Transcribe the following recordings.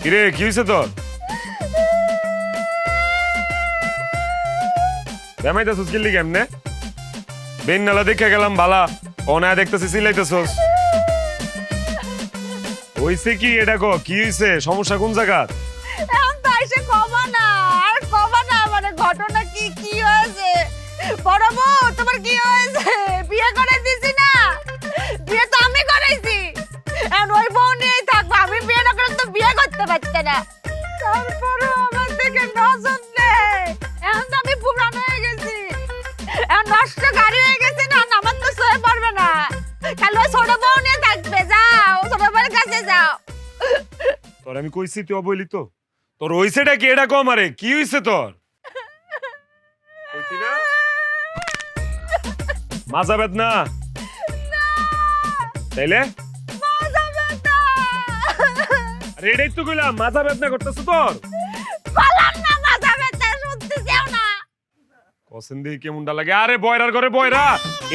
কিরে কি হয়েছে তোর? বেমাইতেছিস কিল্লি কেমনে? বেন নালা দেখে গেলাম বালা, অনায় দেখতেছি সিলাইতেছস। হইছে কি এটা কো? কি হইছে? সমস্যা কোন জায়গা? এখন তো এসে কমা না, আর কমা না, মানে ঘটনা কি কি হয়েছে? বড় বউ তোমার কি হয়েছে? বিয়ে করে দিছি না? বিয়ে তো আমি করাইছি, এখন ওই বউ নিয়েই থাকবো। আমি বিয়ে না করলে তো বিয়ে করতে পারতে না। তারপরে আমার থেকে নজর নেই। এখন তো আমি পুরান হয়ে গেছি, এখন নষ্ট গাড়ি হয়ে গেছে না, আমার তো সয়ে পড়বে না। খালি ওই ছোট বউ নিয়ে থাকবে। যাও ছোট বউয়ের কাছে যাও। তোর আমি কইছি তুই অবইলি তো? তোর হইছেটা কি এটা কম? আরে কি হইছে তোর? কইছি না মাজা বেদনা? তাইলে মাজা ব্যথা। আরে এটাই তো কইলাম, মাজা বেদনা করতেছ তোর? বললাম না মাজা ব্যথা, শুনতে চাও না? পছন্দ কেমনটা লাগে? আরে বয়রার ঘরে বয়রা,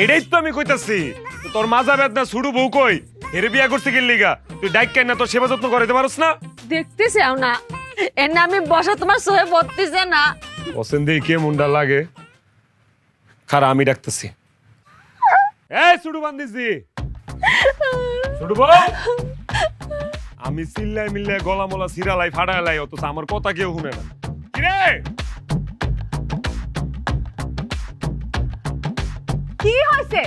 এটাই তো আমি কইতাছি। তো তোর মাজা বেদনা ছুড়ু বউ কই? এরে বিয়া করতে গেলি লিগা তুই ডাইক কেন না? তোর সেবা যত্ন করতে পারছ না? দেখতে চাও না? এর নামে বসা তোমার সহে বলতেছে না? পছন্দ কেমনটা লাগে? খারা আমি ডাকতেছি। এই ছুড়ু বান্দিছি, ছুড়ু বউ। আমি চিল্লাই মিল্লাই গলা মলা সিরালাই ফাড়ালাই, অথচ আমার কথা কেউ শুনে না। কিরে কি হইছে?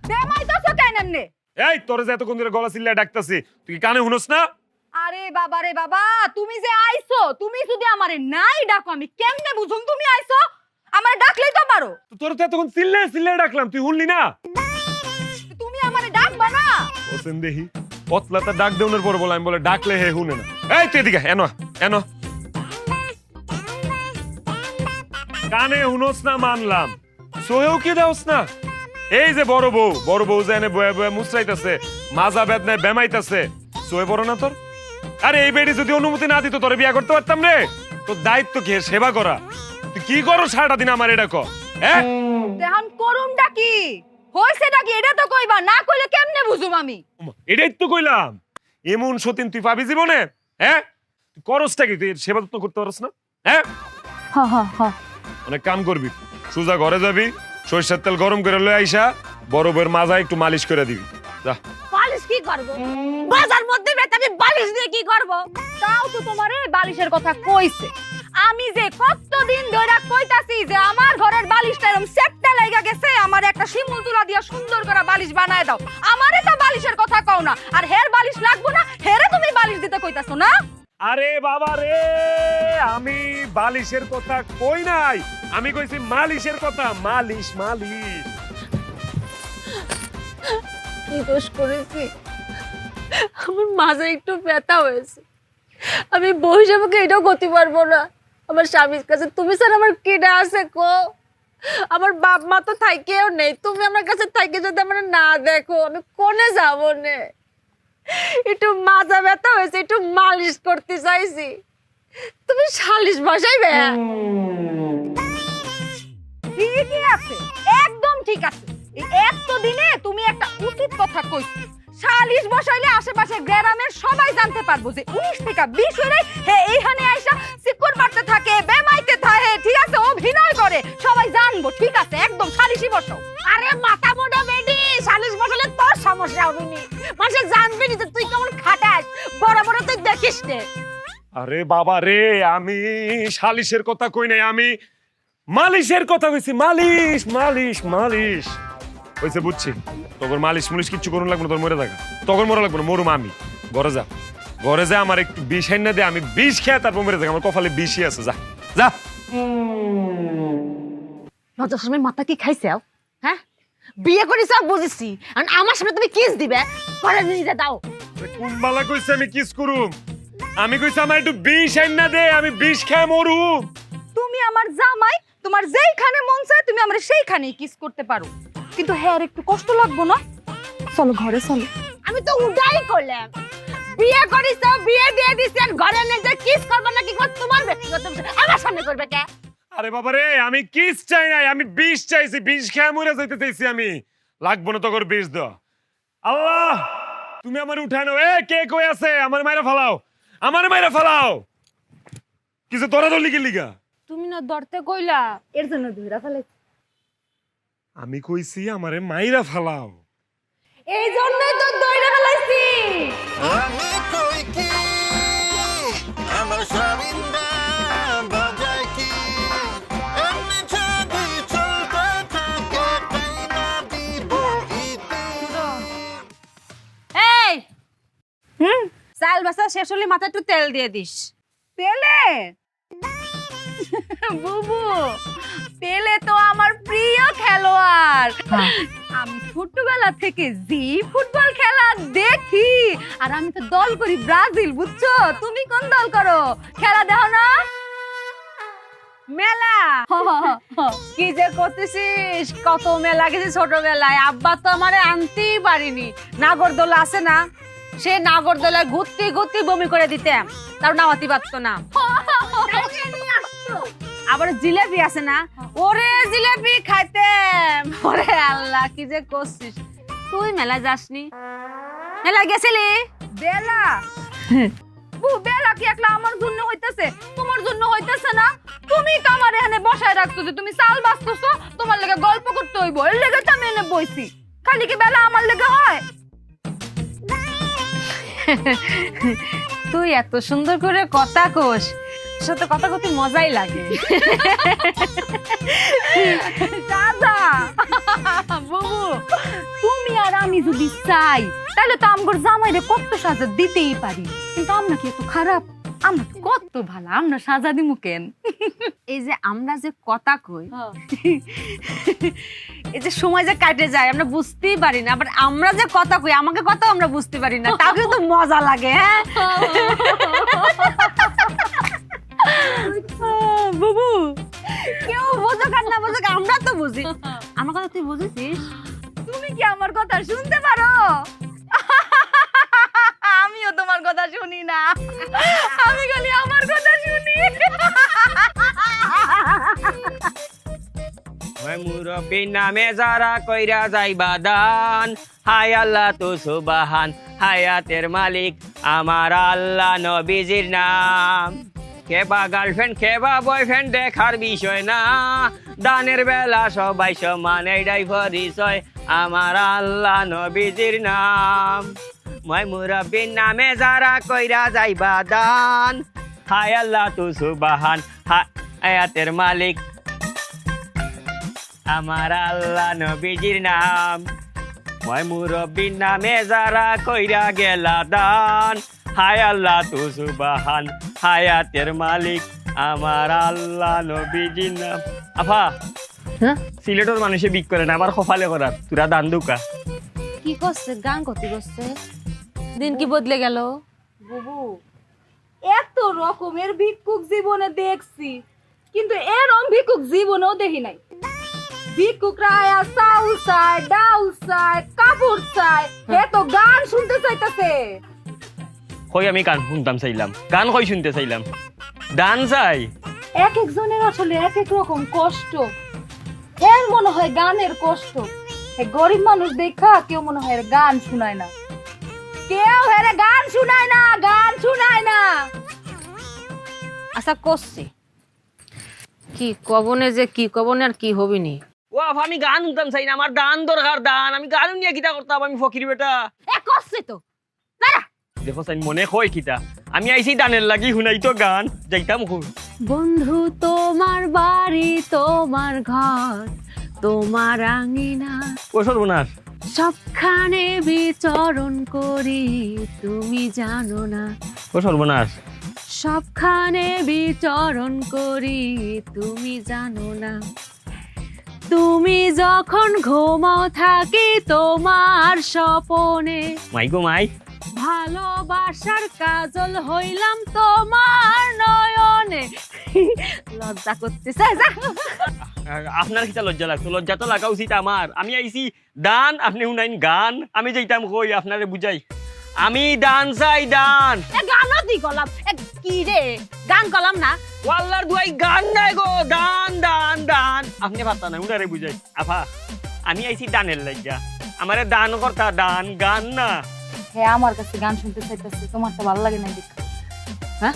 দেমাইতাছো কেন এমনে? এই তোর যে এতক্ষণ ধরে গলা চিল্লাই ডাকতাছি, তুই কি কানে শুনস না? আরে বাবা রে বাবা, তুমি যে আইছো, তুমি যদি আমারে নাই ডাকো আমি কেমনে বুঝুম তুমি আইছো? আমারে ডাকলেই তো পারো। তো তোর তো এতক্ষণ চিল্লাই চিল্লাই ডাকলাম, তুই শুনলি না? তুমি আমারে ডাকবা না? ওসেন দেহি পতলাটা ডাক দেউনের পর বলে, আমি বলে ডাকলে হে শুনে না। এই তুই এদিকে এনো এনো। কানে শুনস না মানলাম, সোহেও কি দেওস না? এই যে বড় বউ যে এনে বয়ে বয়ে মুচড়াইতেছে, মাজা বেদনায় বেমাইতেছে, সোহে বড় না তোর? আরে এই বেডি যদি অনুমতি না দিত তোরে বিয়া করতে পারতাম রে? তোর দায়িত্ব কি এর সেবা করা? তুই কি করো সারাটা দিন আমার এটা কর? হ্যাঁ দেহান করুমটা কি হইছেটা কি এটা তো কইবা, না কইলে কেমনে বুঝুম আমি? এটাই তো কইলাম, এমন সতীন তুই পাবি জীবনে? হ্যাঁ তুই করসটা কি? তুই এর সেবা যত্ন করতে পারস না? হ্যাঁ হ্যাঁ হ্যাঁ হ্যাঁ। অনেক কাম করবি, সোজা ঘরে যাবি, সরিষার তেল গরম করে লয়ে আইসা বড় বউয়ের মাজা একটু মালিশ করে দিবি। যা। বালিশ কি করব? বাজার মধ্যে বেটা আমি বালিশ দিয়ে কি করব? তাও তো তোমারে বালিশের কথা কইছে। আমি যে কতদিন ধরে কইতাছি যে আমার ঘরের বালিশটা এরকম সেটটা লাগা গেছে, আমার একটা শিমুল তুলা দিয়া সুন্দর করে বালিশ বানায় দাও। আমারে তো বালিশের কথা কও না, আর হের বালিশ লাগবো না, হেরে তুমি বালিশ দিতে কইতাছো না? আরে বাবা রে, আমি বালিশের কথা কই নাই, আমি কইছি মালিশের কথা। মালিশ মালিশ। কি দোষ করেছি? আমার মাঝে একটু ব্যথা হয়েছে, আমি বউ হিসেবে এটাও করতে পারবো না। আমার স্বামীর কাছে তুমি স্যার আমার কেডা আছে কো? আমার বাপ মা তো থাইকেও নেই, তুমি আমার কাছে থাইকে যদি আমার না দেখো আমি কোনে যাবো নে? একটু মাজা ব্যথা হয়েছে, একটু মালিশ করতে চাইছি, তুমি সালিশ বসাইবে? ঠিকই আছে, একদম ঠিক আছে। এই এতদিনে তুমি একটা উচিত কথা কইছো। সালিশ বসাইলে আশেপাশে গ্রামের সবাই জানতে পারবো যে 19 থেকে 20 হইলে হে এইখানে আইসা সিকুর মারতে থাকে, বেমাইতে থাকে, ঠিক আছে, অভিনয় করে, সবাই জানবো। ঠিক আছে, একদম সালিশই বসাও। আরে মাথা মোটা বেডি, সালিশ বসালে তোর সমস্যা হবে নি, মানুষ জানবে নি যে তুই কেমন খাটাস, বড় বড় তুই দেখিস নে। আরে বাবা রে, আমি সালিশের কথা কই নাই, আমি মালিশের কথা কইছি। মালিশ মালিশ মালিশ হইছে, বুঝছি। তোর মালিশ মুলিশ কিচ্ছু করুন লাগবে না, তোর মরে থাকা তখন মরা লাগবে না, মরুম আমি। ঘরে যা, ঘরে যা, আমার একটু বিষ আইনা দে, আমি বিষ খেয়ে তারপর মরে থাকা, আমার কপালে বিষই আছে। যা যা। লজ্জার সময় মাথা কি খাইছে? হ্যাঁ, বিয়ে করিস বুঝেছি, আর আমার সামনে তুমি কিস দিবে? ঘরে নিয়ে দাও। কুম্বালা কইছে আমি কিস করুম? আমি কইছি আমার একটু বিষ আইনা দে, আমি বিষ খেয়ে মরুম। তুমি আমার জামাই, তোমার যেইখানে মন চায় তুমি আমার সেইখানেই কিস করতে পারো, কিন্তু হ্যাঁ একটু কষ্ট লাগবো না? চলো ঘরে চলো। আমি তো উডাই করলাম, বিয়ে করিস, বিয়ে দিয়ে দিছি, আর ঘরে নিয়ে যা কিস করবে না কি করবে তোমার ব্যক্তিগত বিষয়, আমার সামনে করবে কে? আরে বাবা রে, আমি কিস চাই নাই, আমি বিষ চাইছি, বিষ খেয়ে মরে যাইতে চাইছি আমি। লাগবো না তোর বিষ দাও। আল্লাহ তুমি আমার উঠায় নাও। এ কে কই আছে? আমার মাইরা ফালাও। আমারে মাইরা ফালাও কিছু তোরা দলি কি লিগা তুমি না ধরতে কইলা এর জন্য ধইরা ফেলেছি। আমি কইছি আমারে মাইরা ফালাও এই জন্যই তো ধইরা ফেলাইছি। আমি কই কি আমার স্বামীরা বাজায় কি এমনি যদি চলতে থাকে তাই না দিব ইতি। এই চাল বাসা শেষ হলে মাথায় একটু তেল দিয়ে দিস। তেলে বুবু পেলে তো আমার প্রিয় খেলোয়াড়। আমি ছোটবেলা থেকে জি ফুটবল খেলা দেখি আর আমি তো দল করি ব্রাজিল, বুঝছো? তুমি কোন দল করো? খেলা দেখো না? মেলা কি যে করতেছিস, কত মেলা গেছি ছোটবেলায়। আব্বা তো আমারে আনতেই পারিনি। নাগরদোলা আছে না, সে নাগরদোলায় ঘুরতে ঘুরতে বমি করে দিতাম, তার নামাতি পারতো না। আবার জিলেবি আছে না, ওরে জিলেবি খাইতাম। ওরে আল্লাহ কি যে করছিস তুই। মেলা যাসনি? মেলা গেছিলি? বেলা বেলা কি একলা আমার জন্য হইতেছে, তোমার জন্য হইতেছে না? তুমি তো আমার এখানে বসায় রাখছো যে তুমি চাল বাঁচতেছো, তোমার লেগে গল্প করতে হইব, এর লেগে তো আমি এনে বইছি। খালি কি বেলা আমার লেগে হয়? তুই এত সুন্দর করে কথা কোস, সাথে কথা কত মজাই লাগে। দাদা বুবু তুমি আর আমি যদি চাই তাহলে তো আমগর জামাইরে কত সাজা দিতেই পারি, কিন্তু আমরা কি এত খারাপ? আমরা তো কত ভালো, আমরা সাজা দিমু কেন? এই যে আমরা যে কথা কই, এই যে সময় যে কাটে যায় আমরা বুঝতেই পারি না, আবার আমরা যে কথা কই আমাকে কথা আমরা বুঝতে পারি না, তাও কিন্তু মজা লাগে। হ্যাঁ বুবু কেউ বোঝুক আর না বোঝুক আমরা তো বুঝি। আমার কথা তুই বুঝেছিস? তুমি কি আমার কথা শুনতে পারো? আমিও তোমার কথা শুনি না, আমি খালি আমার কথা শুনি। মুরব্বী নামে যারা কইরা যাইবা দান, হায় আল্লাহ তো সুবাহান, হায়াতের মালিক আমার আল্লাহ নবীজির নাম। কেবা গার্লফ্রেন্ড কেবা বয়ফ্রেন্ড দেখার বিষয় না, দানের বেলা সবাই সমান, এইটাই পরিচয় আমার আল্লাহ নবীজির নাম। মই মুরব্বীর নামে যারা কইরা যাইবা দান, হায় আল্লাহ তো সুবাহান, হায়াতের মালিক আমার আল্লাহ নবীজির নাম। মই মুরব্বীর নামে যারা কইরা গেলা দান, হায় আল্লাহ তু সুবহান, হায়াতের মালিক আমার আল্লাহ নবীজির নাম। আফা সিলেটের মানুষে বিক করে না, আবার কপালে করার তুরা দান দুকা। কি করছে? গান করতে করছে, দিন কি বদলে গেল? বুবু এত রকমের ভিক্ষুক জীবনে দেখছি, কিন্তু এরকম ভিক্ষুক জীবনেও দেখি নাই। ভিক্ষুকরা আয়া চাউল চায়, ডাউল চায়, কাপড় চায়, এত গান শুনতে চাইতেছে। কই আমি গান শুনতাম চাইলাম, গান কই শুনতে চাইলাম, দান চাই। এক একজনের আসলে এক এক রকম কষ্ট। এর মনে হয় গানের কষ্ট, গরিব মানুষ দেখা কেউ মনে হয় গান শুনায় না, কেউ হেরে গান শুনায় না, গান শুনায় না। আচ্ছা করছি কি কবনে, যে কি কবনে আর কি হবিনি। ও আফা আমি গান শুনতাম চাই না, আমার দান দরকার, দান। আমি গান নিয়ে কিতা করতাম, আমি ফকির বেটা। এ করছে তো দাঁড়া। দেখো চাই মনে কয় কিতা, আমি আইছি দানের লাগি শুনাই তো গান যাইতাম। বন্ধু তোমার বাড়ি, তোমার ঘর, তোমার আঙিনা, ও সর্বনাশ, সবখানে বিচরণ করি, তুমি জানো না। ও সর্বনাশ, সবখানে বিচরণ করি, তুমি জানো না। তুমি যখন ঘুমাও থাকি তোমার স্বপনে, মাই গো মাই, ভালোবাসার কাজল হইলাম তোমার নয়নে। লজ্জা করতেছে, যা। আপনার কিতা লজ্জা লাগতো? লজ্জা তো লাগা উচিত আমার। আমি আইছি দান, আপনি শুনাইন গান, আমি যাইতাম কই আপনারে বুঝাই। আমি দান চাই, দান। গানও দি গলাম, কি রে গান গলাম না? ওয়াল্লার দুয়াই গান নাই গো, দান দান দান। আপনি পারতা না, উনারে বুঝাই। আফা আমি আইছি দানের লাগিয়া, আমারে দান করতা, দান গান না। হ্যাঁ আমার কাছে গান শুনতে চাইতেছে, তোমার তো ভালো লাগে না। হ্যাঁ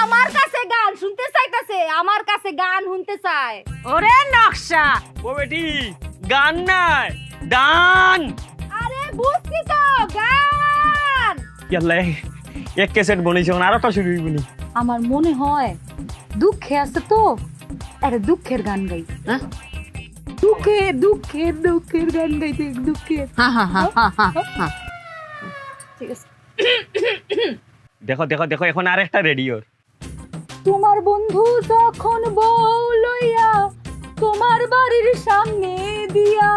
আমার কাছে গান শুনতে চাইতাছে, আমার কাছে গান শুনতে চায়। ওরে নকশা, ও বেটি গান নাই দান। আরে বুঝছি তো গান। ইয়াল্লা এক ক্যাসেট বনেছে আরেকটা শুরু হইবনি। আমার মনে হয় দুঃখে আছে তো, আরে দুঃখের গান গাই। হ্যাঁ দুঃখের দুঃখের দুঃখের গান গাইতে, দুঃখের। ঠিক আছে। দেখো দেখো দেখো এখন আরেকটা রেডিওর। তোমার বন্ধু যখন বউ লইয়া তোমার বাড়ির সামনে দিয়া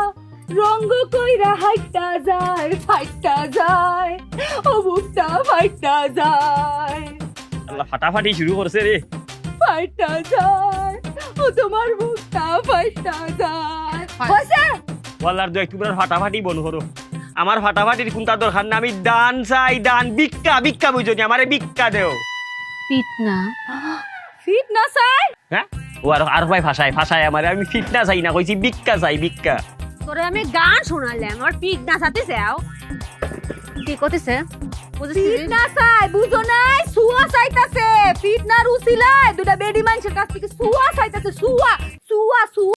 রঙ্গ কইরা হাইটা যায়, ফাইটা যায়, ও বুকটা ফাইটা যায়, আল্লাহ ফাটাফাটি শুরু করছে রে। ফাইটা যায়, ও তোমার বুকটা ফাইটা যায়। হইছে? বলার দু একটু ফাটাফাটি বন করো। আমার ফাটাফাটির কোনটা দরকার না, আমি দান চাই দান। ভিক্ষা ভিক্ষা বুঝনি, আমারে ভিক্ষা দেও। ফিটনা ফিটনা চাই? হ্যাঁ ও আর ভাই ভাষায় ভাষায় আমারে, আমি ফিটনা চাই না, কইছি ভিক্ষা চাই ভিক্ষা। তোরে আমি গান শোনালাম আর ফিটনা চাতে চাও? কি কইতেছে? ফিটনা চাই বুঝো নাই, সুয়া চাইতাছে। ফিটনার উসিলায় দুটা বেডি মানুষের কাছ থেকে সুয়া চাইতাছে, সুয়া সুয়া সুয়া।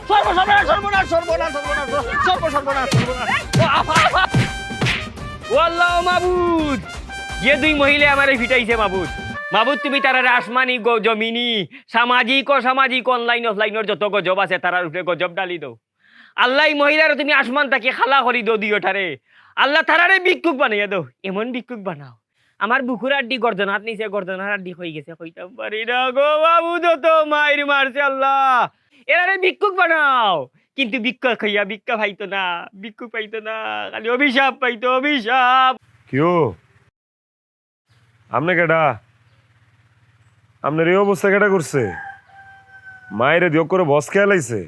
সর্বনাশ সর্বনাশ সর্বনাশ সর্বনাশ সর্বনাশ সর্বনাশ। ওয়াল্লাহ মাবুদ, যে দুই মহিলা আমারে ফিটাইছে মাবুদ, মাবুদ তুমি তারারে আসমানি জমিনি সামাজিক অসামাজিক অনলাইন অফলাইনের যত গজব আছে তারার উপরে গজব ডালি দাও। আল্লাহ মহিলার তুমি আসমান তাকে খালা করি দো দিওটারে। আল্লাহ তারারে ভিক্ষুক বানাইয়া দাও, এমন ভিক্ষুক বানাও আমার বুকুর আড্ডি গর্জনাত নিচে গর্জনার আড্ডি হয়ে গেছে, কইতাম পারি না গো মাবুদ, তো মাইর মারছে আল্লাহ। এরারে ভিক্ষুক বানাও, কিন্তু ভিক্ষা খাইয়া ভিক্ষা পাইতো না, ভিক্ষুক পাইতো না, খালি অভিশাপ পাইতো অভিশাপ। কিও আমনে কেডা? আপনার এই অবস্থা কেডা করছে? মায়েরে দিও করে বস খেয়াল আইছে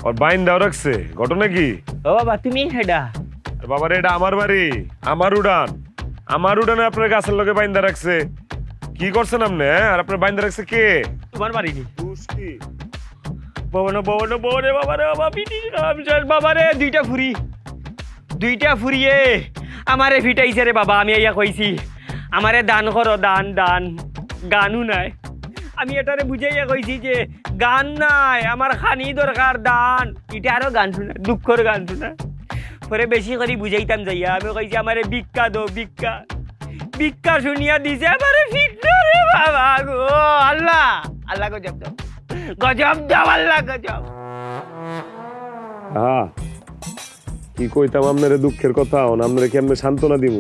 আর বাইন দাও রাখছে, ঘটনা কি? ও বাবা তুমি হেডা? বাবার এটা আমার বাড়ি, আমার উড়ান, আমার উড়ানে আপনার গাছের লগে বাইন্দা রাখছে। কি করছেন আপনি? আর আপনার বাইন্দা রাখছে কে? তোমার বাড়ি নি দুষ্টি ববন ববন ববনে বাবা রে বাবা পিটি রামচাঁদ বাবা রে, দুইটা ফুরিয়ে আমারে ফিটাইছে রে বাবা। আমি ইয়া কইছি আমারে দান করো, দান দান। গানও নাই, আমি এটারে বুঝাইয়া কইছি যে গান নাই, আমার খানি দরকার দান। এটা আরো গান শুনা, দুঃখর গান শুনা। পরে বেশি করে বুঝাইতাম যাইয়া আমি কইছি আমারে ভিক্ষা দো ভিক্ষা। ভিক্ষা শুনিয়া দিছে আমারে ফিটনা রে বাবা গো। আল্লাহ আল্লাহ গজব দাও, গজব দাও আল্লাহ গজব। হ্যাঁ কি কইতাম আপনারে দুঃখের কথা, আপনারে কি আপনি সান্ত্বনা দিব?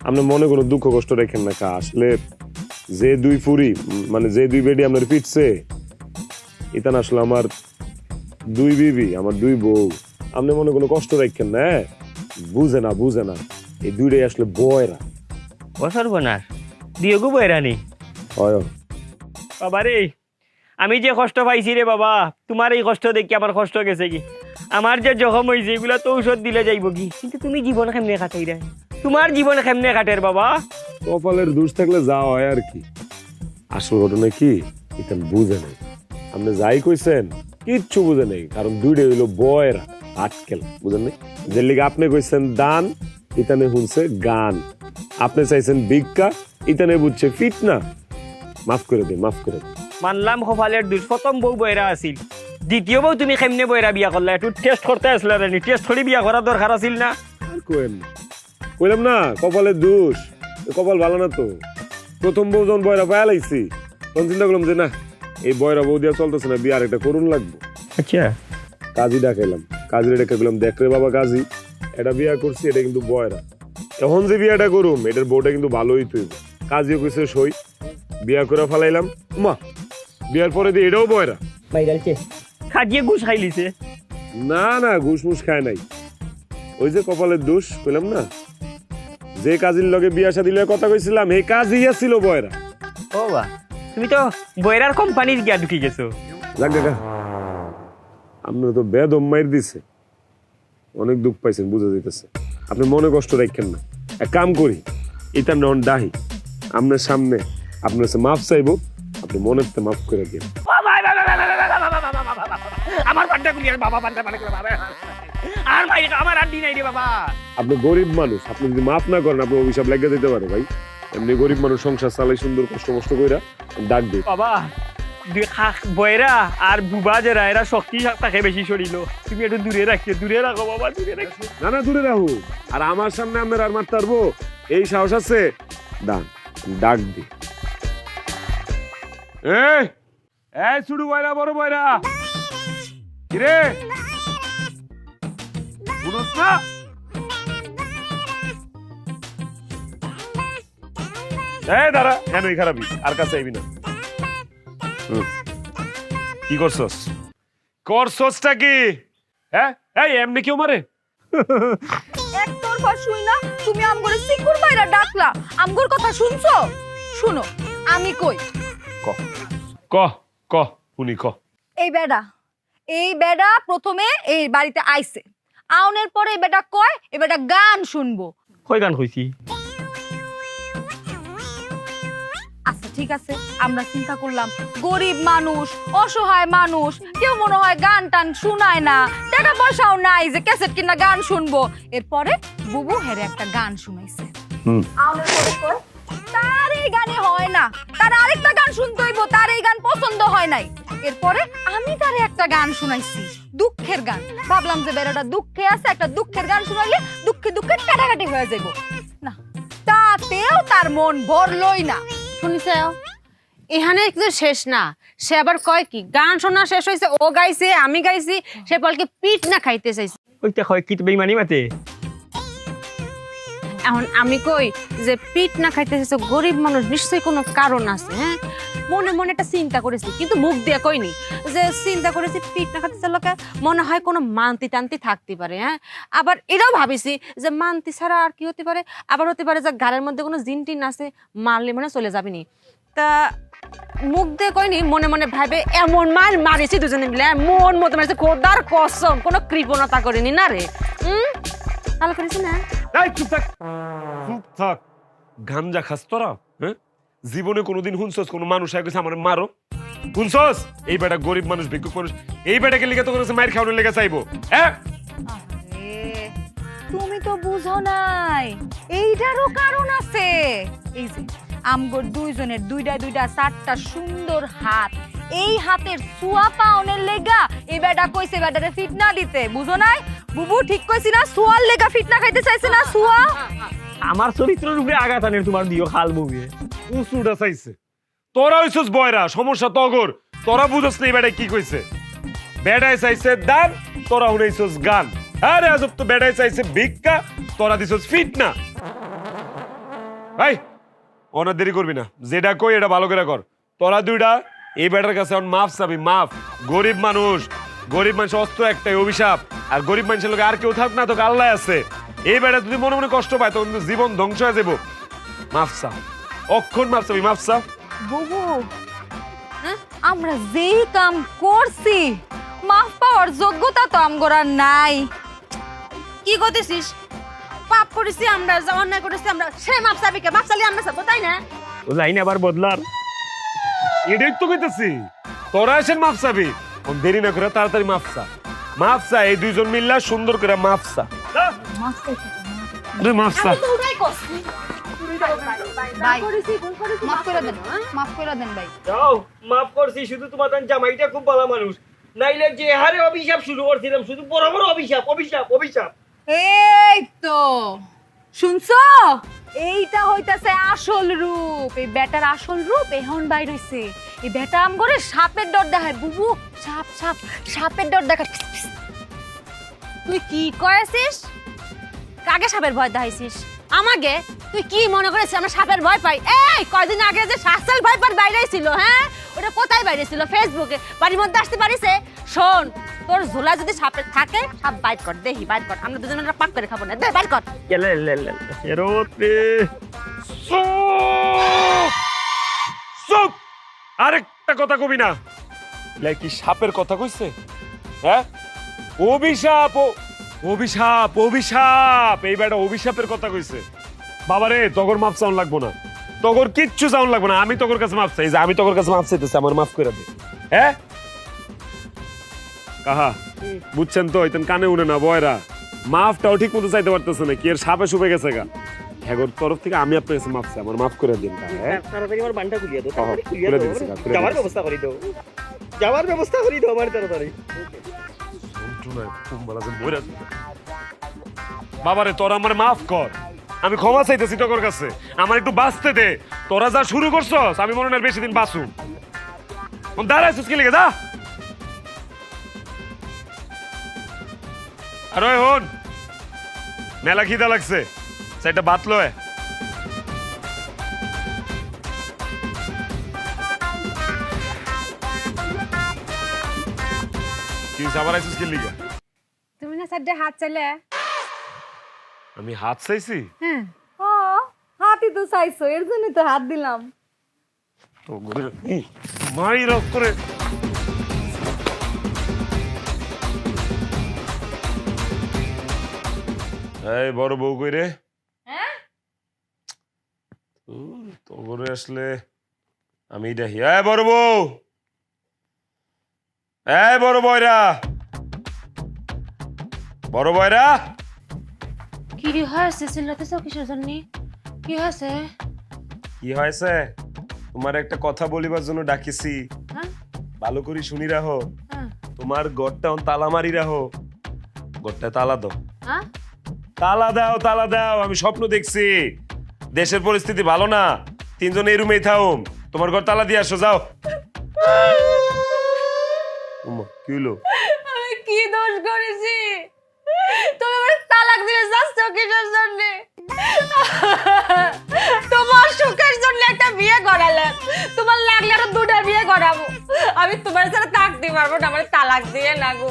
আপনি মনে কোনো দুঃখ কষ্ট রেখেন না। কা আসলে যে দুই ফুরি মানে যে দুই বেডি আপনার পিটছে, এটা না আসলে আমার দুই বিবি, আমার দুই বউ। আপনি মনে কোনো কষ্ট রাখেন না, বুঝে না বুঝে না, এই দুইটাই আসলে বয়রা। ও সর্বনাশ, দিও গো বয়রানি। হয় বাবা রে, আমি যে কষ্ট পাইছি রে বাবা, তোমার এই কষ্ট দেখি আমার কষ্ট গেছে কি। আমার যে জখম হয়েছে এগুলা তো ঔষধ দিলে যাইব কি, কিন্তু তুমি জীবন কেমনে কাটাই রে? তোমার জীবন কেমনে কাটের বাবা? কপালের দোষ থাকলে যা হয় আর কি। আসল ঘটনা কি এটা বুঝে নেই। আপনি যাই কইছেন কিচ্ছু বুঝে নেই, কারণ দুইটাই হইলো বয়রা আটকেল, বুঝেন নাই? যে লিগে আপনি কইছেন দান, ইতানে শুনছে গান। আপনি চাইছেন ভিক্ষা, ইতানে বুঝছে ফিটনা। মাফ করে দিন, মাফ করে দিন। মানলাম কপালের দোষ, প্রথম বউ বয়রা আছিল, দ্বিতীয় বউ তুমি কেমনে বয়রা বিয়া করলা? একটু টেস্ট করতে আসলে রে, টেস্ট করে বিয়া করার দরকার আছিল না? আর কইেন না, কইলাম না কপালের দোষ। কপাল ভালো না তো। প্রথম বউ যখন বয়রা পায়া লাইছি তখন চিন্তা করলাম যে না, এই বয়রা বউ দিয়া চলতেছে না, বিয়ে আরেকটা করুন লাগবো। আচ্ছা কাজী ডাকাইলাম, কাজীর ডেকে গেলাম, দেখ রে বাবা কাজী, এটা বিয়া করছি, এটা কিন্তু বয়রা। এখন যে বিয়াটা করুম এটার বউটা কিন্তু ভালোই তুই। কাজীও কইছে সই, বিয়া করে ফেলাইলাম। মা বিয়ার পরে দিয়ে এটাও বয়রা। বাইরালছে খাজিয়ে ঘুষ খাইলিছে। না না, ঘুষ মুস খায় নাই। ওই যে কপালের দোষ কইলাম না, যে কাজীর লগে বিয়া শাদী লগে কথা কইছিলাম এই কাজই ছিল বয়রা। ও বা, তুমি তো বয়রার কোম্পানির গিয়া ঢুকি গেছো। যাক কাকা, আপনার তো বেদম মাইর দিছে, অনেক দুঃখ পাইছেন বুঝা যাইতেছে। আপনি মনে কষ্ট রাখেন না। এক কাম করি, এটা নন ডাহি আপনার সামনে আপনার কাছে মাফ চাইবো, আপনি মনের তে মাফ করে দিন। আমার পান্ডা গুলি বাবা পান্ডা আর ভাই আমার আর দিন নাই রে বাবা। আপনি গরিব মানুষ, আপনি যদি মাফ না করেন আপনার অভিশাপ লেগে দিতে পারে ভাই। এমনি গরিব মানুষ সংসার চালাই সুন্দর কষ্ট কষ্ট কইরা ডাক দিই। বাবা বয়রা আর বুবা যারা এরা শক্তি থাকে বেশি শরীর, তুমি একটু দূরে রাখিও, দূরে রাখো বাবা, দূরে রাখো। না না দূরে রাখো, আর আমার সামনে আপনার আর মারতে পারবো এই সাহস আছে? দান ডাক দি। এই এই ছোট বয়রা বড় বয়রা কিরে শুনছ না? এই দাঁড়া, কেন এই খারাপই আর কাছে আইবি না। কি করছস? করছসটা কি? হ্যাঁ এই এমনি কেউ মারে? এক তরফা শুই না তুমি আমগরে সিকুর বাইরা ডাকলা, আমগর কথা শুনছো? শুনো আমি কই, ক ক ক উনি ক। এই বেডা প্রথমে এই বাড়িতে আইছে, আউনের পরে এই বেটা কয় এই বেটা গান শুনবো। কই গান কইছি? আচ্ছা ঠিক আছে, আমরা চিন্তা করলাম গরিব মানুষ, অসহায় মানুষ, কেউ মনে হয় গান টান শুনায় না, টাকা পয়সাও নাই যে ক্যাসেট কিনা গান শুনবো। এরপরে বুবু হেরে একটা গান শুনাইছে। আউনের পরে কয় তার এই গানে হয় না, তার আরেকটা গান শুনতে হইব, তার এই গান পছন্দ হয় নাই। এরপরে আমি তারে একটা গান শুনাইছি, দুঃখের গান। ভাবলাম যে বেড়াটা দুঃখে আছে, একটা দুঃখের গান শুনাইলে দুঃখে দুঃখে কাটাকাটি হয়ে যাইব না, তাতেও তার মন ভরলই না। শুনিস এখানে কিছু শেষ না, সে আবার কয় কি গান শোনা শেষ হয়েছে, ও গাইছে আমি গাইছি, সে বলকে পিঠ না খাইতে চাইছে। ওইটা হয় কি বেইমানি মাতে? এখন আমি কই যে পিঠ না খাইতে চাইছে, গরিব মানুষ নিশ্চয়ই কোনো কারণ আছে। হ্যাঁ মনে মনে একটা চিন্তা করেছি, কিন্তু মুখ দিয়ে কইনি, যে চিন্তা করেছি পিঠ না খাইতে চাইলে মনে হয় কোনো মান্তি টান্তি থাকতে পারে। হ্যাঁ আবার এটাও ভাবিছি যে মান্তি ছাড়া আর কি হতে পারে, আবার হতে পারে যে গালের মধ্যে কোনো জিন টিন আছে, মারলে মনে চলে যাবিনি। তা মুখ দিয়ে কইনি, মনে মনে ভাবে এমন মার মারিছি দুজনে মিলে, মন মতো মারিছে, খোদার কসম কোনো কৃপণতা করিনি না রে। ভালো করেছি না? এই চুপ থাক, চুপ থাক। গাঞ্জা খাস তোরা? হ্যাঁ জীবনে কোনোদিন শুনছস কোনো মানুষ আগে আমার মারো? শুনছস? এই বেটা গরিব মানুষ, ভিক্ষুক মানুষ, এই বেটাকে লিখে তো করেছে মায়ের খাওয়ানোর লেগে চাইবো? হ্যাঁ তুমি তো বুঝো নাই, এইটারও কারণ আছে। এই যে আমগর দুইজনের দুইটা দুইটা চারটা সুন্দর হাত, এই হাতের সুয়া পাওনের লেগা এই বেটা কইছে বেটারে ফিটনা দিতে, বুঝো নাই? বুবু ঠিক কইছি না? সুয়ার লেগা ফিটনা খাইতে চাইছে না? সুয়া আমার চরিত্রের উপরে আঘাত আনের তোমার দিও খাল বউয়ে। উঁচুটা চাইছে। তোরা হইছস বয়রা, সমস্যা তগর। তোরা বুঝছস না এই বেটায় কি কইছে? বেটায় চাইছে দান, তোরা শুনাইছস গান। আরে আজব তো, বেটায় চাইছে ভিক্ষা, তোরা দিছস ফিটনা। ভাই অনেক দেরি করবি না, যেটা কই এটা ভালো করে কর। তোরা দুইটা এই বেটার কাছে মাফ চাবি, মাফ। গরিব মানুষ, গরিব মানুষ অস্ত্র একটাই, অভিশাপ। আর গরিব মানুষের লোক আর কেউ থাক না, তোকে আল্লাহ আছে। এই বেটা যদি মনে মনে কষ্ট পায় তখন জীবন ধ্বংস হয়ে যাবো। মাফ চা, অক্ষণ মাফ চাবি, মাফ চা। বুবু আমরা যেই কাম করছি মাফ পাওয়ার যোগ্যতা তো আমগর আর নাই। কি করতেছিস? পাপ করেছি আমরা, যা অন্যায় করেছি আমরা, সে মাপ চাবি কে? মাপ চালি আমরা চাবো, তাই না? ও লাইন আবার বদলার। এটাই তো কইতেছি, তোরা এসে মাফ চাবি। দেরি না করে তাড়াতাড়ি মাফ চা, মাফ চা। এই দুইজন মিল্লা সুন্দর করে মাফ চা। মাফ চা। মাফ করে দেন, মাফ করে দেন ভাই। যাও মাফ করছি, শুধু তোমার জামাইটা খুব ভালো মানুষ, নাইলে যে হারে অভিশাপ শুরু করছিলাম, শুধু বড় বড় অভিশাপ অভিশাপ অভিশাপ। এই তো শুনছো, এইটা হইতাছে আসল রূপ। এই বেটার আসল রূপ এখন বাইর হইছে। এই বেটা আম করে সাপের ডর দেখায়। বুবু সাপ সাপ সাপের ডর দেখায়। তুই কি করেছিস? কাকে সাপের ভয় দেখাইছিস? আমাকে? তুই কি মনে করেছিস আমরা সাপের ভয় পাই? এই কয়দিন আগে যে শাসল ভয় পার বাইরে ছিল, হ্যাঁ ওটা কোথায় বাইরে ছিল? ফেসবুকে। বাড়ির মধ্যে আসতে পারিস? শোন, তোর ঝোলা যদি সাপের থাকে, সাপ বাইট কর, দেখি বাইট কর, আমরা দুজনে পাক করে খাবো না, দে বাইট কর। চুপ! আরেকটা কথা কবি না। কি সাপের কথা কইছে? হ্যাঁ অভিশাপ, অভিশাপ অভিশাপ। এই বেটা অভিশাপের কথা কইছে। বাবারে তগর মাপ চাউন লাগবো না, তগর কিচ্ছু চাউন লাগবো না। আমি তগর কাছে মাপ চাই, যে আমি তগর কাছে মাপ চাইতেছি, আমার মাফ করে দে। হ্যাঁ এই তো শুনছো, এইটা হইতাছে আসল রূপ। এই বেটার আম করে সাপের ডর দেখায়। বুবু সাপ সাপ সাপের ডর দেখায়। তগর কিচ্ছু চাউন লাগবো না, আমি তগর কাছে মাপ চাইতেছি, আমার মাফ করে দে। হ্যাঁ কাহা বুঝছেন তো ইতেন কানে উনে না বয়রা মাফটাও ঠিক মতো চাইতে পারতেছে না কি এর সাপে শুপে গেছে গা হ্যাগোর তরফ থেকে আমি আপনার কাছে মাফ চাই আমার মাফ করে দিন কাহা হ্যাঁ তাড়াতাড়ি আমার বানটা খুলিয়ে দাও খুলে তাড়াতাড়ি খুলিয়ে দাও দিচ্ছি, খুলে যাওয়ার দিচ্ছি। ব্যবস্থা করে দাও যাওয়ার ব্যবস্থা করে দাও আমার তাড়াতাড়ি বাবারে তোরা আমার মাফ কর আমি ক্ষমা চাইতেছি তোর কাছে আমার একটু বাঁচতে দে তোরা যা শুরু করছস আমি মনে হয় আর বেশি দিন বাঁচু দাঁড়াইছিস কি লেগে যা আর ওই হন মেলা খিদা লাগছে সেটা বাত লয় কি আবার আইছিস কি লিগা তুমি না সাইডে হাত চাইলে আমি হাত চাইছি হ্যাঁ ও হাতই তো চাইছো এর জন্য তো হাত দিলাম তো মাই রক করে এই বড় বউ কই রে তো ঘরে আসলে আমি দেখি এই বড় বউ এই বড় বয়রা বড় বয়রা কি হয়েছে চিল্লাতেছ কিসের জন্য কি হয়েছে কি হয়েছে তোমার একটা কথা বলিবার জন্য ডাকিছি হ্যাঁ ভালো করে শুনি রাখো হ্যাঁ তোমার ঘরটা তালা মারি রাখো ঘরটা তালা দাও হ্যাঁ তালা দাও আমি স্বপ্ন দেখছি দেশের পরিস্থিতি ভালো না তিনজন এই রুমেই থাকুম তোমার ঘর তালা দিয়ে আসো যাও উম্মা, কি হলো আমি কি দোষ করেছি তুমি আমার তালাক দিয়ে যাচ্ছ কিসের জন্য তোমার সুখের জন্য একটা বিয়ে করালে তোমার লাগলে আরো দুটা বিয়ে করাবো আমি তোমার সাথে থাকতে পারবো না আমার তালাক দিয়ে না গো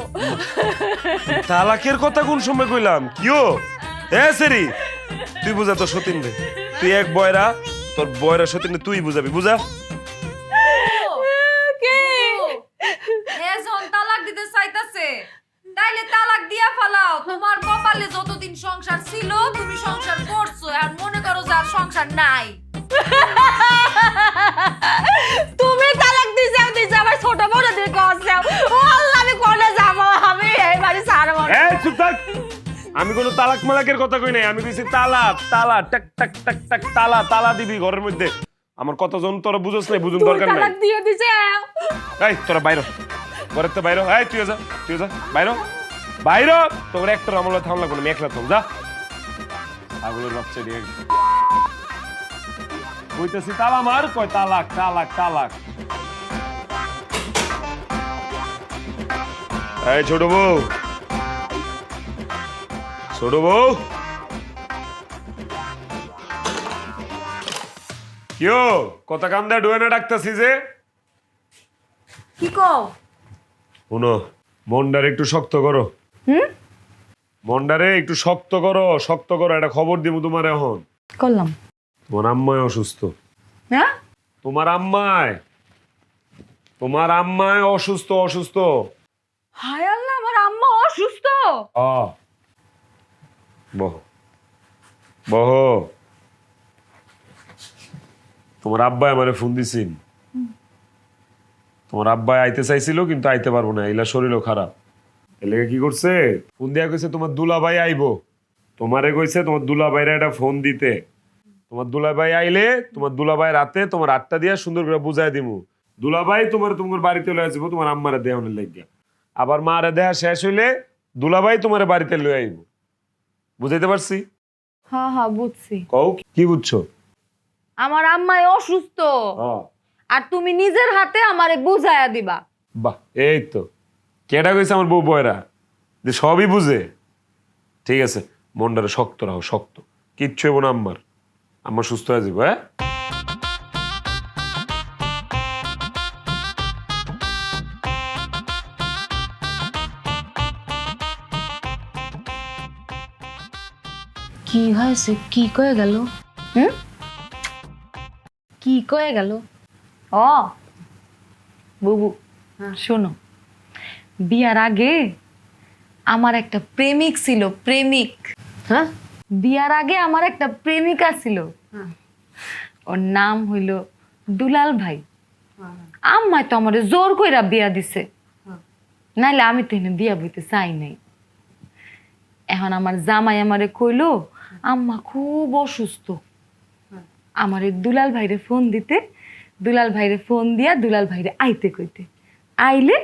তালাকের কথা কোন সময় কইলাম কিও এ সেরি তুই বুঝা তো সতীন রে তুই এক বয়রা তোর বয়রা সতীন রে তুই বুঝাবি বুঝা কি এজন তালাক দিতে চাইতাছে তাইলে তালাক দিয়া ফেলাও তোমার কপালে যতদিন সংসার ছিল তুমি সংসার করছো আর মনে করো যে আর সংসার নাই তুমি তালাক দিছো আমার ছোট বড় দিয়ে করছো ও আল্লাহ আমি কোনে যাব আমি এই বাড়ি ছাড়বো না। এই চুপ থাক আমি কোনো তালাক মালাকের কথা কই নাই আমি কইছি তালা তালা টাক টাক টাক টাক তালা তালা দিবি ঘরের মধ্যে আমার কতজন তোরা বুঝছ নাই বুঝুন তুই দরকার নাই তালাক দিয়ে দিছে এই তোরা বাইরে ঘরের তো বাইরে এই তুই যা বাইরে তোর একটা আমলা থাম লাগবে না আমি একলা থাম যা পাগলের বাচ্চা দিয়ে কইতেছি তালা মার কয় তালাক তালাক তালাক এই ছোট বউ কিও কথা কান দেয়া ডুয়ে না ডাকতেছি যে কি কও শুনো মনটারে একটু শক্ত করো মনটারে একটু শক্ত করো একটা খবর দিব তোমার এখন করলাম তোমার আম্মায় অসুস্থ হ্যাঁ তোমার আম্মায় অসুস্থ হায় আল্লাহ আমার আম্মা অসুস্থ বহ তোমার আব্বাই আমারে ফোন দিছিল তোমার আব্বাই আইতে চাইছিল কিন্তু আইতে পারবো না এলা শরীরও খারাপ এলে কি করছে ফোন দিয়া কইছে তোমার দুলাভাই আইবো তোমারে কইছে তোমার দুলাভাইরা একটা ফোন দিতে তোমার দুলাভাই আইলে তোমার দুলাভাই রাতে তোমার 8টা দিয়া সুন্দর করে বুঝাই দিমু দুলাভাই তোমার বাড়িতে লয়ে আসবো তোমার আম্মারে দেওয়ানের লাগিয়া আবার মারে দেয়া শেষ হইলে দুলাভাই তোমার বাড়িতে লয়ে আইবো বুঝাইতে পারছি হ্যাঁ হ্যাঁ বুঝছি কও কি বুঝছো আমার আম্মা অসুস্থ হ্যাঁ আর তুমি নিজের হাতে আমারে বুঝাইয়া দিবা বাহ এই তো কেডা কইছে আমার বউ বয়রা যে সবই বুঝে ঠিক আছে মনটারে শক্ত রাখো শক্ত কিচ্ছু হইব না আম্মার সুস্থ হয়ে যাবো হ্যাঁ কি হয়েছে কি কয়ে গেল কি কয়ে গেল ও বুবু শোনো বিয়ার আগে আমার একটা প্রেমিক ছিল হ্যাঁ বিয়ার আগে আমার একটা প্রেমিকা ছিল ওর নাম হইল দুলাল ভাই আম্মায় তো আমারে জোর কইরা বিয়া দিছে নাইলে আমি তো এনে বিয়া বইতে চাই নাই। এখন আমার জামাই আমারে কইলো আম্মা খুব অসুস্থ, আমারে দুলাল ভাইরে ফোন দিতে, দুলাল ভাইরে ফোন দিয়া দুলাল ভাইরে আইতে কইতে, আইলে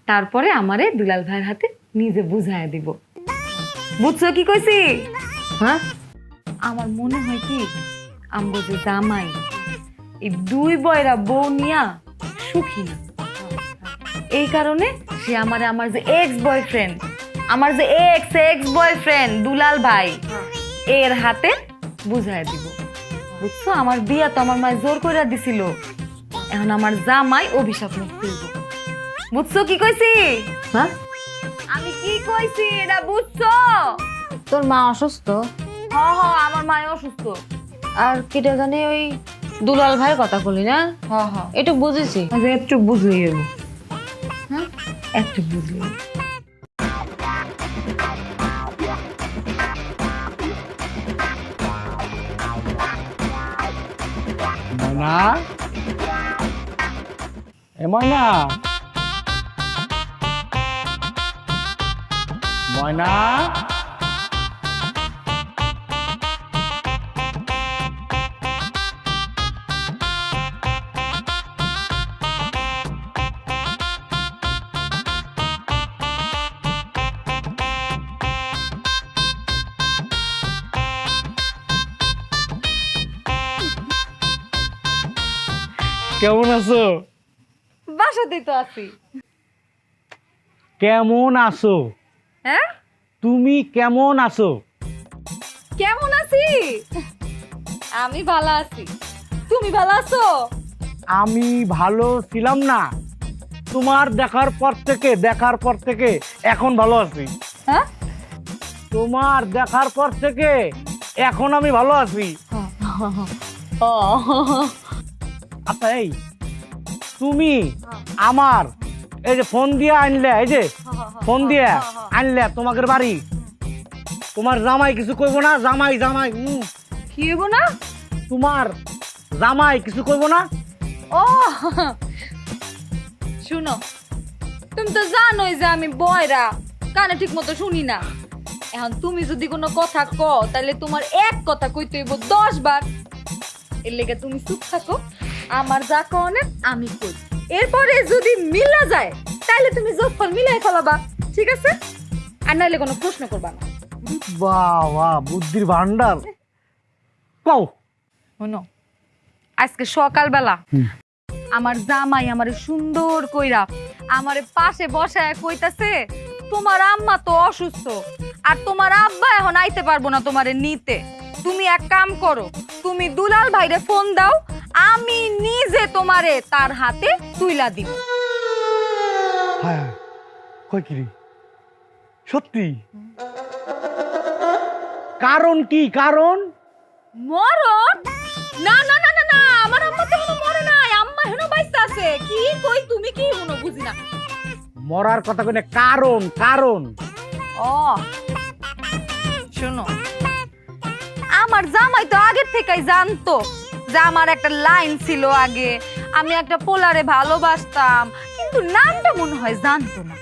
তারপরে আমারে দুলাল ভাইয়ের হাতে নিজে বুঝাইয়া দিব। বুঝছো কি কইছি? হ্যাঁ, আমার মনে হয় কি আমগো যে জামাই এই দুই বয়রা বউ নিয়া সুখী না, এই কারণে সে আমার যে এক্স বয়ফ্রেন্ড, আমার যে এক্স বয়ফ্রেন্ড দুলাল ভাই এর হাতে বুঝাই দিব। বুঝছো, আমার বিয়া তো আমার মায় জোর করে দিছিল, এখন আমার জামাই অভিশাপ মুক্তি দিব। বুঝছো কি কইছি? হ্যাঁ, আমি কি কইছি এটা বুঝছো? তোর মা অসুস্থ, হ হ, আমার মা অসুস্থ। আর কেটে জানি ওই দুলাল ভাইয়ের কথা বলি না, হ হ, একটু বুঝেছি। আচ্ছা একটু বুঝলেই হলো। হ্যাঁ, একটু বুঝলেই। ময়না, এ ময়না, ময়না, কেমন আছো? বাসাতেই তো আছি। কেমন আছো? হ্যাঁ, তুমি কেমন আছো? কেমন আছি? আমি ভালো আছি, তুমি ভালো আছো? আমি ভালো ছিলাম না, তোমার দেখার পর থেকে এখন ভালো আছি। হ্যাঁ, তোমার দেখার পর থেকে এখন আমি ভালো আছি। আচ্ছা, এই তুমি আমার এই যে ফোন দিয়ে আনলে, এই যে ফোন দিয়ে আনলে তোমাদের বাড়ি, তোমার জামাই কিছু কইব না? জামাই কি হইব না? তোমার জামাই কিছু কইব না? ও শুনো, তুমি তো জানোই যে আমি বয়রা, কানে ঠিক মতো শুনি না। এখন তুমি যদি কোনো কথা কও তাহলে তোমার এক কথা কইতে হইব 10 বার। এর লেগে তুমি চুপ থাকো, আমার যা কনে আমি কই, এরপরে যদি মিলা যায় তাহলে তুমি যোগফল মিলাই ফেলাবা, ঠিক আছে? আর নাইলে কোনো প্রশ্ন করবা না। বাবা, বুদ্ধির ভান্ডার। কও। শোনো, আজকে সকালবেলা আমার জামাই আমারে সুন্দর কইরা আমারে পাশে বসায় কইতাছে তোমার আম্মা তো অসুস্থ আর তোমার আব্বা এখন আইতে পারবো না তোমারে নিতে, তুমি এক কাম করো, তুমি দুলাল ভাইরে ফোন দাও, আমি নিজে তোমারে তার হাতে তুইলা দিব। হ্যাঁ, কই কি রে? সত্যি? কারণ কি? কারণ মরণ? না না না না না, আমার আম্মা তো এখনো মরে নাই, আম্মা এখনো বাইসা আছে। কি কই তুমি, কি শুনো বুঝি না। মরার কথা কই না, কারণ। কারণ ও শোনো, আমার জামাই তো আগের থেকেই জানতো যে আমার একটা লাইন ছিল আগে, আমি একটা পোলারে ভালোবাসতাম, কিন্তু নামটা মনে হয় জানতো না।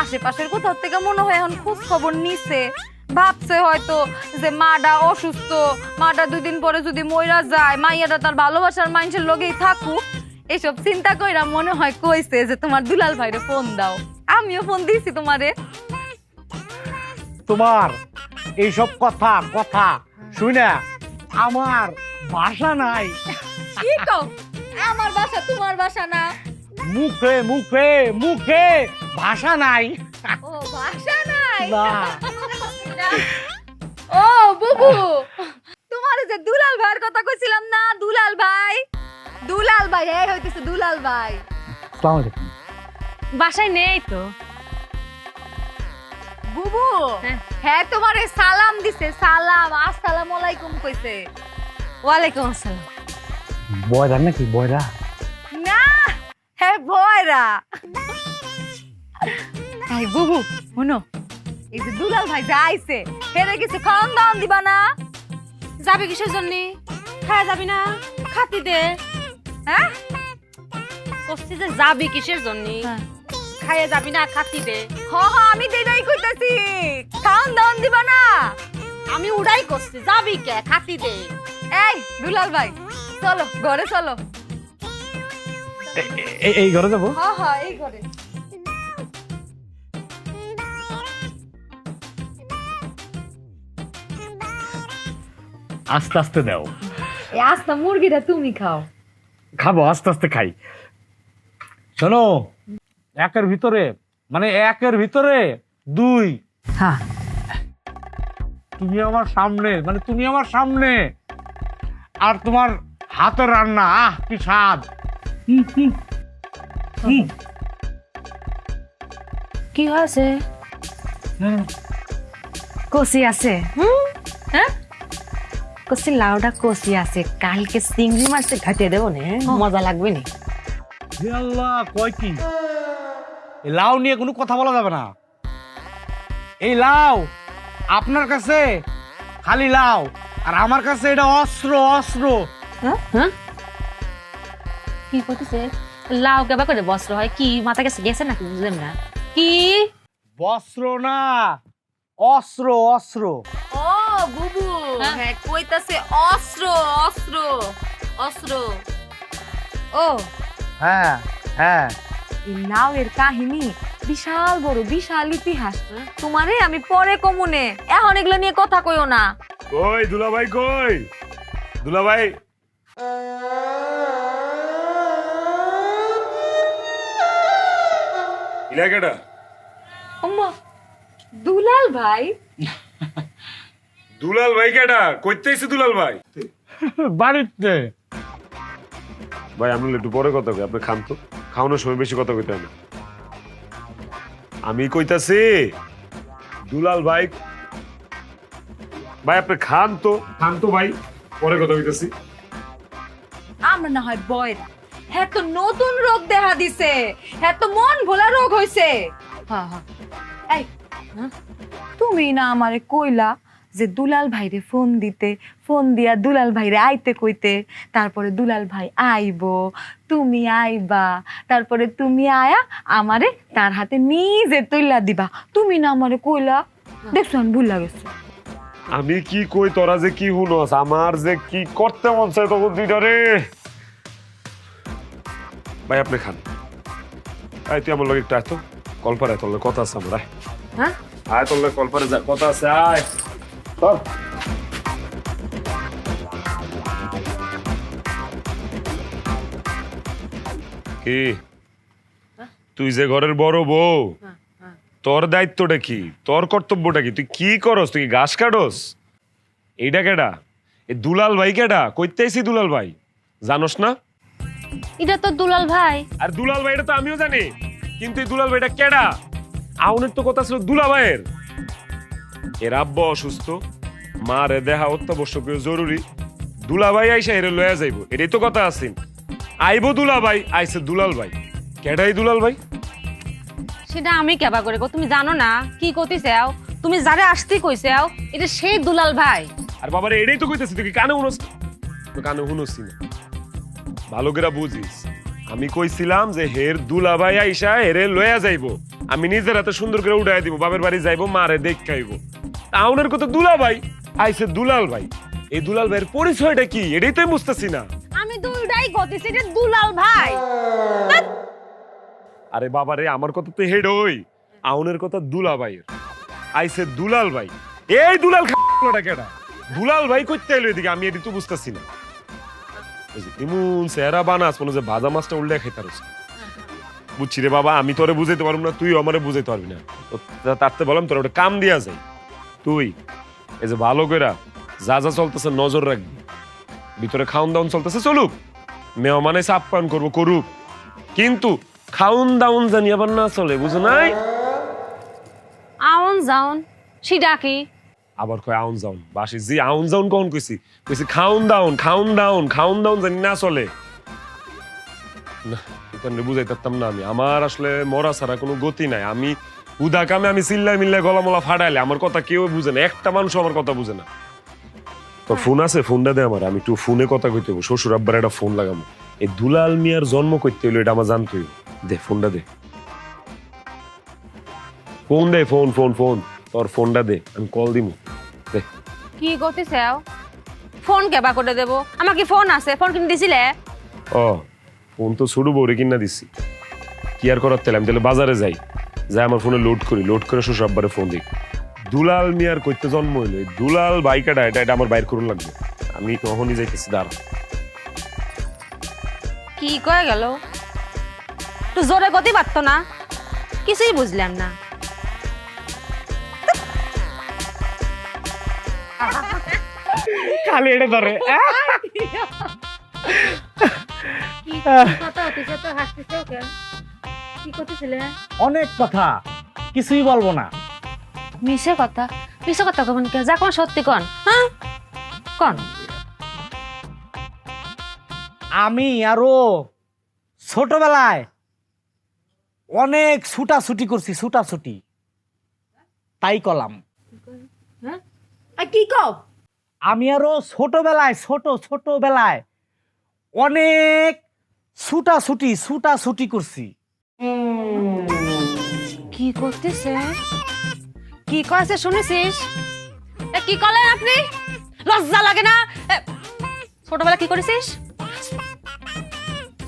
আশেপাশের কোথাও থেকে মনে হয় এখন খোঁজ খবর নিছে, ভাবছে হয়তো যে মাটা অসুস্থ, মাটা 2 দিন পরে যদি মইরা যায়, মাইয়াটা তার ভালোবাসার মানুষের লগেই থাকুক, এইসব চিন্তা কইরা মনে হয় কইছে যে তোমার দুলাল ভাইরে ফোন দাও। আমিও ফোন দিয়েছি তোমারে। তোমার এইসব কথা শুনে আমার ভাষা নাই। কি কও? আমার বাসা তোমার বাসা না? মুখে ভাষা নাই। ও বাসা নাই? না। ও বুবু, তোমার যে দুলাল ভাইয়ের কথা কইছিলাম না, দুলাল ভাই এই হইতেছে দুলাল ভাই। আসসালামু আলাইকুম। বাসায় নেই তো। বুবু হ্যাঁ তোমারে সালাম দিছে, সালাম, আসসালামু আলাইকুম কইছে। ওয়ালাইকুম আসসালাম। বয়রা নাকি? বয়রা না, হ্যাঁ বয়রা। এই বুবু শুনো, এই যে দুলাল ভাই যে আইছে, হেরে কিছু খাওয়ান দাওয়ান দিবা না? যাবি কিসের জন্য? খায় যাবি না? খাতি দে। হ্যাঁ, কষ্টি যে যাবি কিসের জন্য? খাইয়ে যাবি না, খাতি দে। হ হ আমি দেই কইতাছি, খাওন দাওন দিবা না? আমি উড়াই করছি, যাবি কে, খাতি দে। এই দুলাল ভাই চলো ঘরে চলো। এই ঘরে যাবো? হ হ এই ঘরে। আস্তে আস্তে দাও। এই আস্তা মুরগিটা তুমি খাও। খাবো, আস্তে আস্তে খাই। শোনো, একের ভিতরে মানে 2। হ্যাঁ তুমি আমার সামনে, মানে তুমি আমার সামনে, আর তোমার হাতের রান্না, আহ কি স্বাদ। কি হয়েছে? কষি আছে? হ্যাঁ কষি লাউটা কষি আছে, কালকে চিংড়ি মাছটা ঘাটিয়ে দেবো না, মজা লাগবে না। হে আল্লাহ, কয় কি? এই লাউ নিয়ে কোনো কথা বলা যাবে না। এই লাউ আপনার কাছে খালি লাউ, আর আমার কাছে এটা অস্ত্র। হ্যাঁ কি করতেছে? লাউ কেবা করে বস্ত্র হয়? কি মাথা কাছে গেছে নাকি? বুঝলেন না কি? বস্ত্র না, অস্ত্র। ও বুবু, হ্যাঁ কইতাছে অস্ত্র। ও হ্যাঁ। এই লাউয়ের কাহিনী বিশাল বড়, বিশাল ইতিহাস। তোমারে আমি পরে কমুনে, এখন এগুলো নিয়ে কথা কইও না। কই দুলাভাই, কই দুলাভাই? ইলাকাটা আম্মা, দুলাল ভাই? দুলাল ভাই কেডা? কইতেছি দুলাল ভাই। বাড়িতে ভাই আমরা একটু পরে কথা কই, আপনি খান তো, খাওয়ানোর সময় বেশি কথা কইতে হয় না। আমি কইতাছি দুলাল ভাই, ভাই আপনি খান তো ভাই, পরে কথা কইতাছি। আমরা না হয় বয়রা, হ্যাঁ তো নতুন রোগ দেখা দিছে, হ্যাঁ তো মন ভোলা রোগ হইছে। হ্যাঁ হ্যাঁ এই তুমি না আমারে কইলা যে দুলাল ভাইরে ফোন দিতে, ফোন দিয়া দুলাল ভাইরে আইতে কইতে, তারপরে দুলাল ভাই আইবো, তুমি আইবা, তারপরে তুমি আয়া আমারে তার হাতে নিজে তুইলা দিবা। তুমি না আমারে কইলা, দেখছো আমি ভুল লাগেছে। আমি কি কই তোরা যে কি হুনস, আমার যে কি করতে মন চায় তখন দুইটা রে। ভাই আপনি খান। আয় তুই আমার লগে একটু আয় তো, কলপারে তোর লগে কথা আছে আমার। আয় হ্যাঁ আয় তোর লগে কলপারে যা কথা আছে, আয় চল। কি তুই যে ঘরের বড় বউ, তোর দায়িত্বটা কি, তোর কর্তব্যটা কি? তুই কি করস? তুই কি ঘাস কাটস? এইটা কেডা? এই দুলাল ভাই কেডা? কইতেছি দুলাল ভাই, জানোস না? এটা তো দুলাল ভাই। আর দুলাল ভাই এটা তো আমিও জানি, কিন্তু এই দুলাল ভাইটা কেডা? আউনের তো কথা ছিল দুলা ভাইয়ের। এর আব্বা অসুস্থ, মা রে দেখা অত্যাবশ্যকীয় জরুরি, দুলা ভাই আইসা এরে লয়া যাইবো, এটাই তো কথা আছেন। আইবো দুলা ভাই, আইসে দুলাল ভাই। কেডাই দুলাল ভাই? সেটা আমি কেবা করে গো, তুমি জানো না কি কইতেছাও? তুমি যারে আসতে কইছাও, এটা সেই দুলাল ভাই। আর বাবারে এটাই তো কইতেছি, তুই কি কানে শুনস? তো কানে শুনসি না, ভালো করে বুঝিস। আমি কইছিলাম যে হের দুলা ভাই আইসা হেরে লয়া যাইবো, আমি নিজের হাতে সুন্দর করে উঠাই দিব, বাপের বাড়ি যাইবো, মারে দেখ খাইবো। আউনের কথা দুলা ভাই, আইসে দুলাল ভাই। এই দুলাল ভাইয়ের পরিচয়টা কি এটাই তো বুঝতেছি না। আমি দুইটাই কইতেছি, এটা দুলাল ভাই। আরে বাবারে আমার কথা তো হেড ওই, আউনের কথা দুলা ভাইয়ের, আইসে দুলাল ভাই। এই দুলাল খাটা কেডা? দুলাল ভাই কইতে এলো এদিকে, আমি এটি তো বুঝতেছি না। এমন সেরা বানাস মনে যে ভাজা মাছটা উল্টে খাইতে পারছ। বুঝছি রে বাবা, আমি তোরে বুঝাইতে পারবো না, তুই আমারে বুঝাইতে পারবি না। তারতে বললাম তোর ওটা কাম দিয়া যায়। তুই এই যে ভালো করে যা যা চলতেছে নজর রাখবি, ভিতরে খাউন দাউন চলতেছে চলুক, মেহমান এসে আপ্যায়ন করবো করুক, কিন্তু খাউন দাউন জানি আবার না চলে, বুঝো নাই? আউন যাউন সেটা কি? আবার কয় আউন যাউন, বাসি জি আউন যাউন কখন কইছি? কইছি খাউন দাউন জানি না চলে না। এখানে বুঝাইতাম না আমি, আমার আসলে মরা ছাড়া কোনো গতি নাই। আমি উদা কামে আমি চিল্লাই মিল্লাই গলামলা ফাটাইলে আমার কথা কেউ বুঝে না, একটা মানুষ আমার কথা বুঝে না। তোর ফোন আছে? ফোনটা দে আমার, আমি একটু ফোনে কথা কইতে হবো। শ্বশুর আব্বার একটা ফোন লাগাবো। এই দুলাল মিয়ার জন্ম করতে হইলো এটা আমার জানতে হইব। দে ফোনটা দে। ফোন দে, ফোন ফোন ফোন, তোর ফোনটা দে, আমি কল দিমু। দে। কি করতেছে ফোন কেবা করে দেবো? আমার কি ফোন আছে? ফোন কিনে দিছিলে? ও, ফোন তো ছোট বউরে কিনা দিছি। কি আর করার তেল, আমি তাহলে বাজারে যাই, যাই আমার ফোনে লোড করি, লোড করে শ্বশুর আব্বারে ফোন দিই। দুলাল মিয়ার কইতে জন্ম হইলো, এই দুলাল বাইকাটা এটা আমার বাইর করুন লাগবে। আমি তখনই যাইতেছি, দাঁড়া। কি কয়ে গেল? তো জোরে গতি পারতো না, কিছুই বুঝলাম না। খালি এটা ধরে অনেক কথা, কিছুই বলবো না। মিশে কথা, মিশে কথা কখন কে? যা কোন সত্যি কন, হ্যাঁ কন। আমি আরো ছোটবেলায় অনেক ছুটাছুটি করছি, ছুটাছুটি, তাই কলাম। কি কও? আমি আরো ছোটবেলায় অনেক ছুটাছুটি করছি। কি করতেছে? কি কয়েছে শুনেছিস? কি করলেন আপনি? লজ্জা লাগে না? ছোটবেলা কি করেছিস?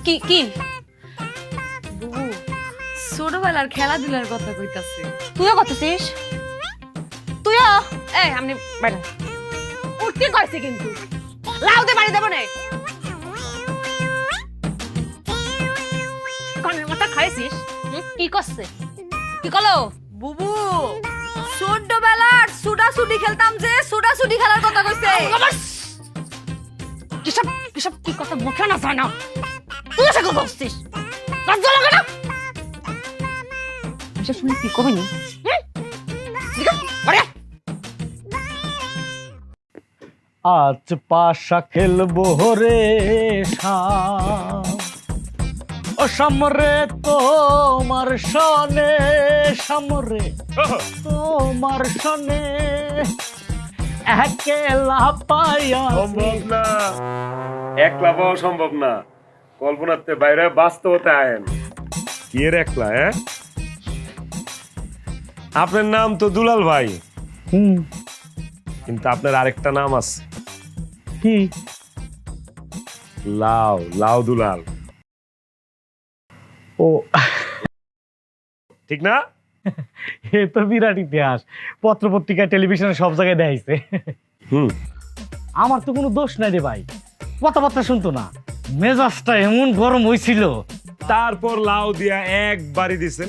কি কি ছোটবেলার খেলাধুলার কথা কইতাছে। তুইও করতেছিস? তুইও? আপনি বাইরে উঠতে করেছি কিন্তু লাউতে বাড়ি দেবো না। কানের মাথা খাইছিস? কি করছে? কি করলো? বুবু ছোটবেলার ছুটাছুটি খেলতাম, যে ছুটাছুটি খেলার কথা কইছে। কিসব কিসব কি কথা মুখে না যায় না? তুই এসে কথা বলছিস? লজ্জা লাগে না? এসে শুনে কি করবি নি? আজ পাশা খেলবো রে ও সামরে তোমার সনে, সামরে তোমার সনে একেলা পাইয়া। সম্ভব না, একলা পাওয়া সম্ভব না, কল্পনাতে বাইরে বাস্তবতা আয়েন। কি এর একলা? আপনার নাম তো দুলাল ভাই, কিন্তু আপনার আরেকটা নাম আছে। কি? লাউ, লাউ দুলাল। ও ঠিক না? এ তো বিরাট ইতিহাস, পত্র পত্রিকা টেলিভিশনে সব জায়গায় দেখাইছে। আমার তো কোনো দোষ নাই রে ভাই, কথাবার্তা শুনতো না, মেজাজটা এমন গরম হয়েছিল। তারপর লাউ দিয়া একবারই দিছেন,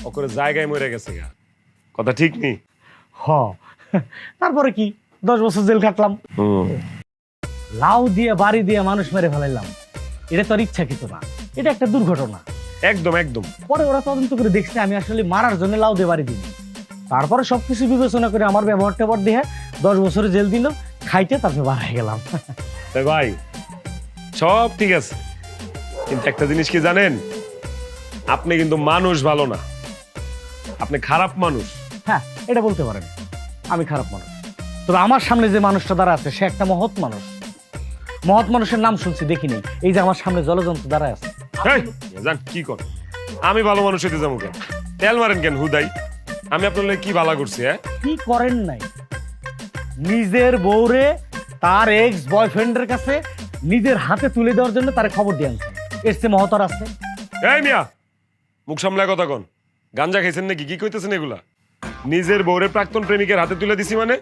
ওকরে জায়গায় মরে গেছে গা। কথা ঠিক নেই? হ, তারপরে কি 10 বছর জেল কাটলাম। লাউ দিয়ে বাড়ি দিয়ে মানুষ মেরে ফেলাইলাম, এটা তো আর ইচ্ছাকৃত না, এটা একটা দুর্ঘটনা। একদম একদম। পরে ওরা তদন্ত করে দেখছে আমি আসলে মারার জন্য লাউ দিয়ে বাড়ি দিই। তারপরে সবকিছু বিবেচনা করে আমার ব্যবহার ট্যাবহার দিয়ে 10 বছরের জেল দিল, খাইতে তারপরে বার হয়ে গেলাম। তাই ভাই সব ঠিক আছে, কিন্তু একটা জিনিস কি জানেন? আপনি কিন্তু মানুষ ভালো না, আপনি খারাপ মানুষ। হ্যাঁ, এটা বলতে পারেন, আমি খারাপ মানুষ। তবে আমার সামনে যে মানুষটা দাঁড়া আছে সে একটা মহৎ মানুষ। মহৎ মানুষের নাম শুনছি, দেখি নেই। এই যে আমার সামনে জলযন্ত্র দাঁড়ায় আছে। জান কি কর, আমি ভালো মানুষ হইতে যাবো কেন? তেল মারেন কেন হুদাই? আমি আপনার কি ভালো করছি? কি করেন নাই? নিজের বউরে তার এক্স বয়ফ্রেন্ডের কাছে নিজের হাতে তুলে দেওয়ার জন্য তার খবর দিয়ে আনছেন, এর চেয়ে মহতর আছে? এই মিয়া, মুখ সামলায় কথা কন। গাঞ্জা খাইছেন নাকি? কি কইতেছেন এগুলা? নিজের বউরে প্রাক্তন প্রেমিকের হাতে তুলে দিছি মানে?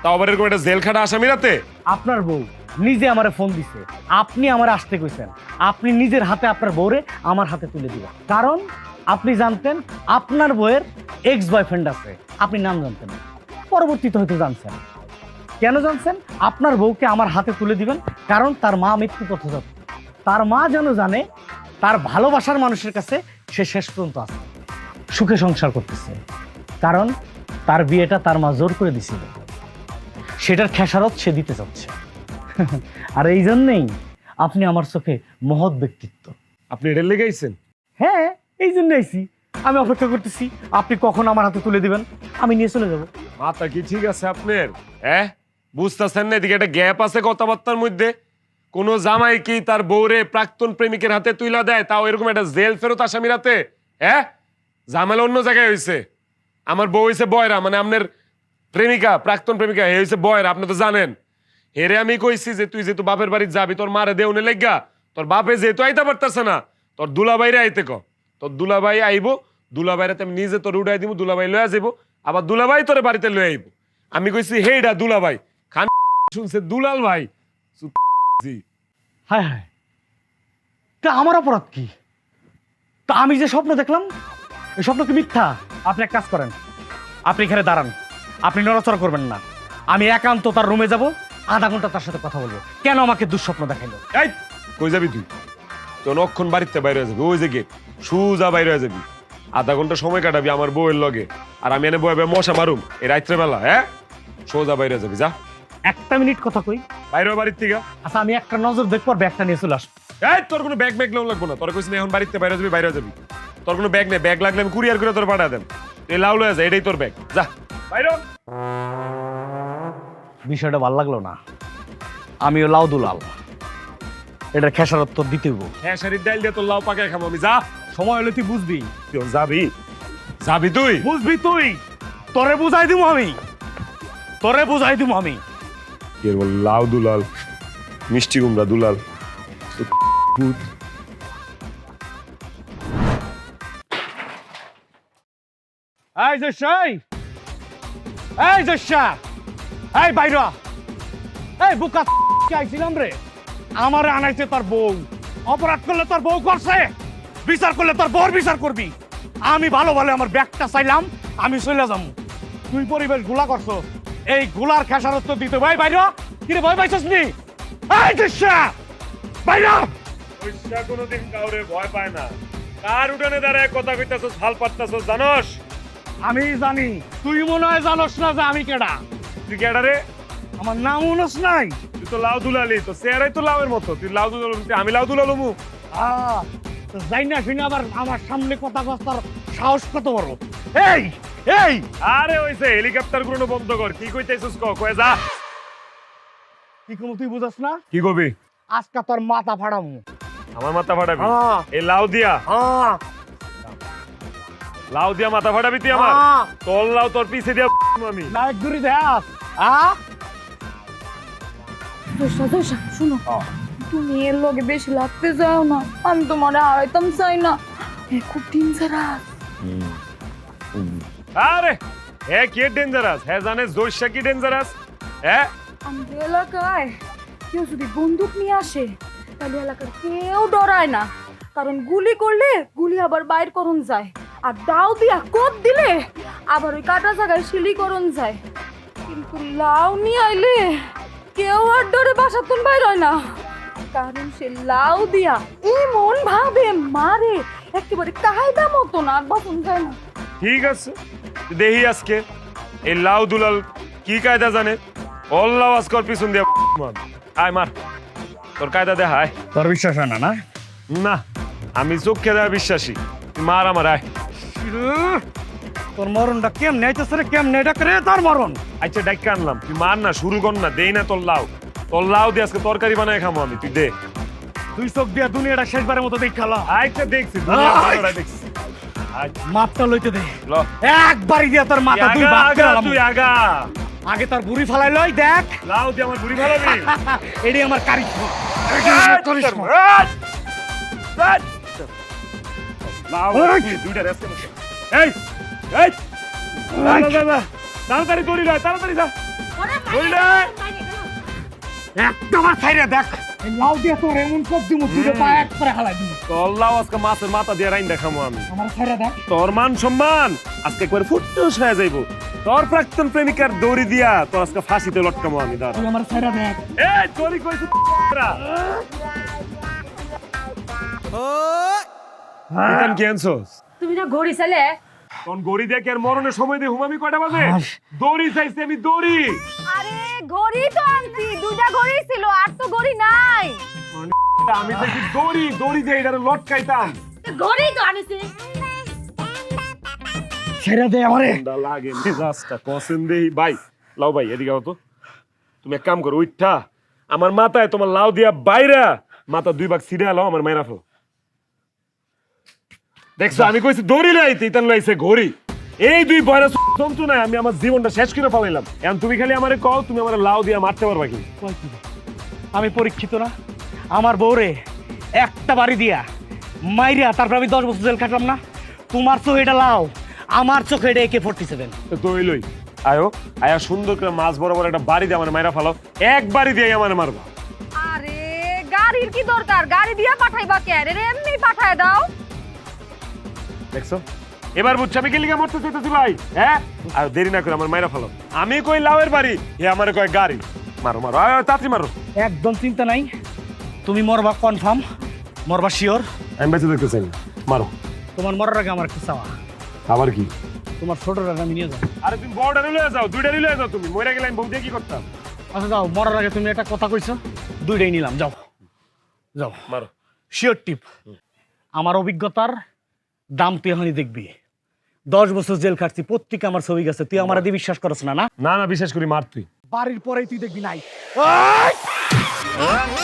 তাও আবার এরকম একটা জেল খাটা আসামি রাতে? আপনার বউ নিজে আমারে ফোন দিছে, আপনি আমার আসতে কইছেন, আপনি নিজের হাতে আপনার বউরে আমার হাতে তুলে দিবেন। কারণ আপনি জানতেন আপনার বউয়ের এক্স বয়ফ্রেন্ড আছে, আপনি নাম জানতেন না, পরবর্তীতে হয়তো জানছেন। কেন জানছেন? আপনার বউকে আমার হাতে তুলে দিবেন কারণ তার মা মৃত্যু পথযাত্রী। তার মা যেন জানে তার ভালোবাসার মানুষের কাছে সে শেষ পর্যন্ত আছে, সুখে সংসার করতেছে। কারণ তার বিয়েটা তার মা জোর করে দিছিল, সেটার খেসারত সে দিতে চাচ্ছে। আর এই জন্যেই আপনি আমার চোখে মহৎ ব্যক্তিত্ব। আপনি এটা লেগাইছেন? হ্যাঁ, এই জন্য আইছি। আমি অপেক্ষা করতেছি আপনি কখন আমার হাতে তুলে দিবেন, আমি নিয়ে চলে যাব। মাথা কি ঠিক আছে আপনার? বুঝতেছেন না এদিকে একটা গ্যাপ আছে কথাবার্তার মধ্যে? কোন জামাই কি তার বউরে প্রাক্তন প্রেমিকের হাতে তুইলা দেয়, তাও এরকম একটা জেল ফেরত আসামি রাতে? ঝামেলা অন্য জায়গায় হয়েছে। আমার বউ হইছে বয়রা, মানে আপনার প্রেমিকা, প্রাক্তন প্রেমিকা, হে হইছে বয়রা, আপনি তো জানেন। হেরে আমি কইছি যে তুই যেহেতু বাপের বাড়ি যাবি, তোর মারে দেউনে লেগা, তোর বাপে যেহেতু আইতে পারতেছে না, তোর দুলাভাইরে আইতে ক। তোর দুলাভাই আইব, দুলাভাইরে আমি নিজে তোর উড়াই দিব, দুলাভাই লয়ে যাইব, আবার দুলাভাই তোর বাড়িতে লয়ে আইব। আমি কইছি হেইডা দুলাভাই, খান শুনছে দুলাল ভাই। জি হায় হায়, তা আমার অপরাধ কি? তা আমি যে স্বপ্ন দেখলাম, এই স্বপ্ন কি মিথ্যা? আপনি এক কাজ করেন, আপনি এখানে দাঁড়ান, আপনি নড়াচড়া করবেন না। আমি একান্ত তার রুমে যাব, আধা ঘন্টা তার সাথে কথা বলবো, কেন আমাকে দুঃস্বপ্ন দেখাইলো। এই কই যাবি তুই? তোর অক্ষণ বাড়িতে বাইরে হয়ে যাবি, ওই যে গেট, সুজা বাইরে হয়ে যাবি। আধা ঘন্টা সময় কাটাবি আমার বউয়ের লগে, আর আমি এনে বয়ে মশা মারুম এই রাত্রে বেলা। হ্যাঁ, সোজা বাইরে যাবি, যা। একটা মিনিট কথা কই। বাইরে বাড়ির থেকে। আচ্ছা, আমি একটা নজর দেখবো, ব্যাগটা নিয়ে চলে আসবো। এই তোর কোনো ব্যাগ ব্যাগ নেওয়া লাগবো না, তোর কইছিস না এখন বাড়িতে বাইরে যাবি, বাইরে যাবি। তোর কোনো ব্যাগ নেই, ব্যাগ লাগলে আমি কুরিয়ার করে তোর পাঠা দেন। এই লাউ লয়ে যা, এটাই তোর ব্যাগ, যা বাইরে। বিষয়টা ভালো লাগলো না। আমিও লাউ দুলাল, এটার খেসারত তো দিতে হইব। হ্যাঁ, শাড়ির ডাইল দিয়ে তোর লাউ পাকায় খাবো আমি, যা। সময় হলে তুই বুঝবি। তুই যাবি, যাবি তুই, বুঝবি তুই, তোরে বুঝাই দিব আমি, তোরে বুঝাই দিব আমি। কি বল লাউ দুলাল, মিষ্টি কুমড়া দুলাল। এই জশাই, এই জশা, এই বাইরা, এই বুকা চাইছিলাম রে, আমারে আনাইছে তোর বউ। অপরাধ করলে তোর বউ করছে, বিচার করলে তোর বউর বিচার করবি। আমি ভালো ভালো আমার ব্যাগটা চাইলাম, আমি চলে যাবো। তুই পরিবেশ গুলা করছো, এই গুলার খেসারত দিতে ভাই বাইরা। কিরে ভয় পাইছিস নি? এই জশা, বাইরা। পয়সা কোনোদিন কাউরে ভয় পায় না। কার উঠানে দাঁড়ায় কথা কইতাছস, হাল পাত্তাছস জানোস? আমি জানি, তুই মনে হয় জানোস না যে আমি কেডা। তুই কেডা রে? আমার নাম মনোস নাই। তুই তো লাউ দুলালি, তো চেহারাই তো লাউয়ের মতো। তুই লাউ দুলালু, আমি লাউ দুলালুমু। যাই না শুনে আবার আমার সামনে কথা কস্তার সাহস কত বড়। এই এই, আরে হইছে, হেলিকপ্টার গুলো বন্ধ কর। কি কইতাছস কয়ে যা। কি কম তুই বুঝাস না? কি কবি? আজকে তোর মাথা ফাড়ামু। আমার মাথা ফাটাবি? হ্যাঁ। এই লাউ দিয়া? হ্যাঁ। লাউ দিয়া মাথা ফাটাবি তুই আমার? হ্যাঁ। তোর লাউ তোর পিছে দিয়া আমি। নায়ক দূরি দেখ। হ্যাঁ, দোষা দোষা শুনো, তুমি এর লগে বেশি লাগতে যাও না, আমি তোমার আড়াইতাম চাই না, খুব ডেঞ্জারাস। আরে হে কি ডেঞ্জারাস? হে জানে জোশা কি ডেঞ্জারাস? হ্যাঁ, আমাদের এলাকায় কেউ যদি বন্দুক নিয়ে আসে তাহলে এলাকার কেউ ডরায় না, কারণ গুলি করলে গুলি আবার বাইর করন যায়, আর দাও দিয়া কোপ দিলে আবার ওই কাটা জায়গায় শিলি করন যায়। কিন্তু লাউ নিয়ে আইলে কেউ আর ডরে বাসাতুন বাইর হয় না, কারণ সে লাউ দিয়া এমন ভাবে মারে একেবারে কায়দা মতো না, আর বাসন যায় না। ঠিক আছে, দেখি আজকে এই লাউ দুলাল কি কায়দা জানে। অল্লাহ আজকর পিছন দিয়া আয় মার, তোর কায়দা দেখায়। তোর বিশ্বাস হয় না না? না, আমি চোখে দেওয়া বিশ্বাসী। তুই মার আমার, আয়। তোর মরণটা কেমনে আইতেছে রে, কেমনে এটা করে তোর মরণ? আচ্ছা ডাইকা আনলাম, তুই মার না, শুরু কর না, দেই না তোর লাউ। তোর লাউ দিয়ে আজকে তরকারি বানায় খামো আমি, তুই দে। তুই চোখ দিয়া দুনিয়াটা শেষবারের মতো দেখালা। আচ্ছা দেখছি, দুনিয়া ভালোটা দেখছি। মাপটা লইতে দে, ল। একবারই দিয়া তোর মাথা দুই আগা, ভাগ আগা, করে আলাম। তুই আগা। আগে তোর বুড়ি ফালাই লই, দেখ। লাউ দিয়ে আমার বুড়ি ভালোবি? এডি আমার কারিশমা। লাউ তুই দুইটা রেস্ট করছিস। এই এই তাড়াতাড়ি দৌড়ি যা, তাড়াতাড়ি যা, দৌড়ি যা। একটা বার ছাইরা দেখ, এই লাউ দিয়া তোর এমন কোপ দিমু, তুই পা এক করে হালাই দিমু। তোর লাউ আজকে মাছের মাথা দিয়ে রাইন দেখামো আমি। আমার ছাইরা দেখ। তোর মান সম্মান আজকে একবার ফুটুস হয়ে যাইব। তোর প্রাক্তন প্রেমিকার দড়ি দিয়া তোর আজকে ফাঁসিতে লটকামো আমি। দাঁড়া, তুই আমার ছাইরা দেখ। এই তোরই কইছি কি আনছস? তুমি না ঘড়ি চাইলে? কোন গড়ি দিয়ে কি আর মরণের সময় দিয়ে হুমামি কয়টা বাজে? দড়ি চাইছি আমি, দড়ি। আরে ঘড়ি তো আনছি, দুটা ঘড়ি ছিল, আর তো ঘড়ি নাই। আমি দেখি দড়ি, দড়ি দিয়ে এটারে লটকাইতাম। ঘড়ি তো আনিছি। ছাইরা দে আমারে। ঠান্ডা লাগে মেজাজটা কসেন দেই। ভাই লাউ ভাই এদিকে আও তো। তুমি এক কাম করো, উঠা আমার মাথায় তোমার লাউ দিয়া বাইরা মাথা দুই ভাগ ছিড়ে আলো, আমার মাইরা ফেলো। দেখছো আমি কইছি দড়ি লাইতে, ইতান লাইছে ঘড়ি। এই দুই বয়রা যন্ত্রণায় আমি আমার জীবনটা শেষ করে ফেলাইলাম। এখন তুমি খালি আমারে কও, তুমি আমার লাউ দিয়ে মারতে পারবা কি? আমি পরীক্ষিত না? আমার বউরে একটা বাড়ি দিয়া মাইরিয়া তারপর আমি 10 বছর জেল কাটলাম না? তোমার চোখে এটা লাও, আমার চোখে এটা AK-47। তো হইলই, আয়ো আয়া সুন্দর করে মাছ বরাবর একটা বাড়ি দিয়ে আমার মাইরা ফালাও, এক বাড়ি দিয়ে আমার মারবা। আরে গাড়ির কি দরকার, গাড়ি দিয়া পাঠাইবা কে রে? এমনি পাঠায় দাও। দেখছো এবার বুঝছো আমি কি লিগা মরতে চাইতেছি ভাই? হ্যাঁ, আর দেরি না করে আমার মাইরা ফালাও। আমি কই লাউয়ের বাড়ি, এ আমারে কয় গাড়ি। মারো মারো, আয় তাড়াতাড়ি মারো। একদম চিন্তা নাই, তুমি মরবা কনফার্ম, মরবা শিওর। আমি বেঁচে দেখতে চাই না, মারো। তোমার মরার আগে আমার একটা চাওয়া, আবার কি? তোমার ছোটটা আমি নিয়ে যাও। আরে তুমি বড়টা লয়ে যাও, দুইটা লয়ে যাও। তুমি মরে গেলে আমি বউ দিয়ে কি করতাম? আচ্ছা যাও, মরার আগে তুমি একটা কথা কইছো, দুইটাই নিলাম, যাও যাও। মারো। শিওর টিপ, আমার অভিজ্ঞতার দাম তুই এখনই দেখবি। 10 বছর জেল খাটছি, পত্রিকা আমার ছবি গেছে, তুই আমার দিয়ে বিশ্বাস করছ না? না না না, বিশ্বাস করি, মার তুই। বাড়ির পরেই তুই দেখবি নাই। আমি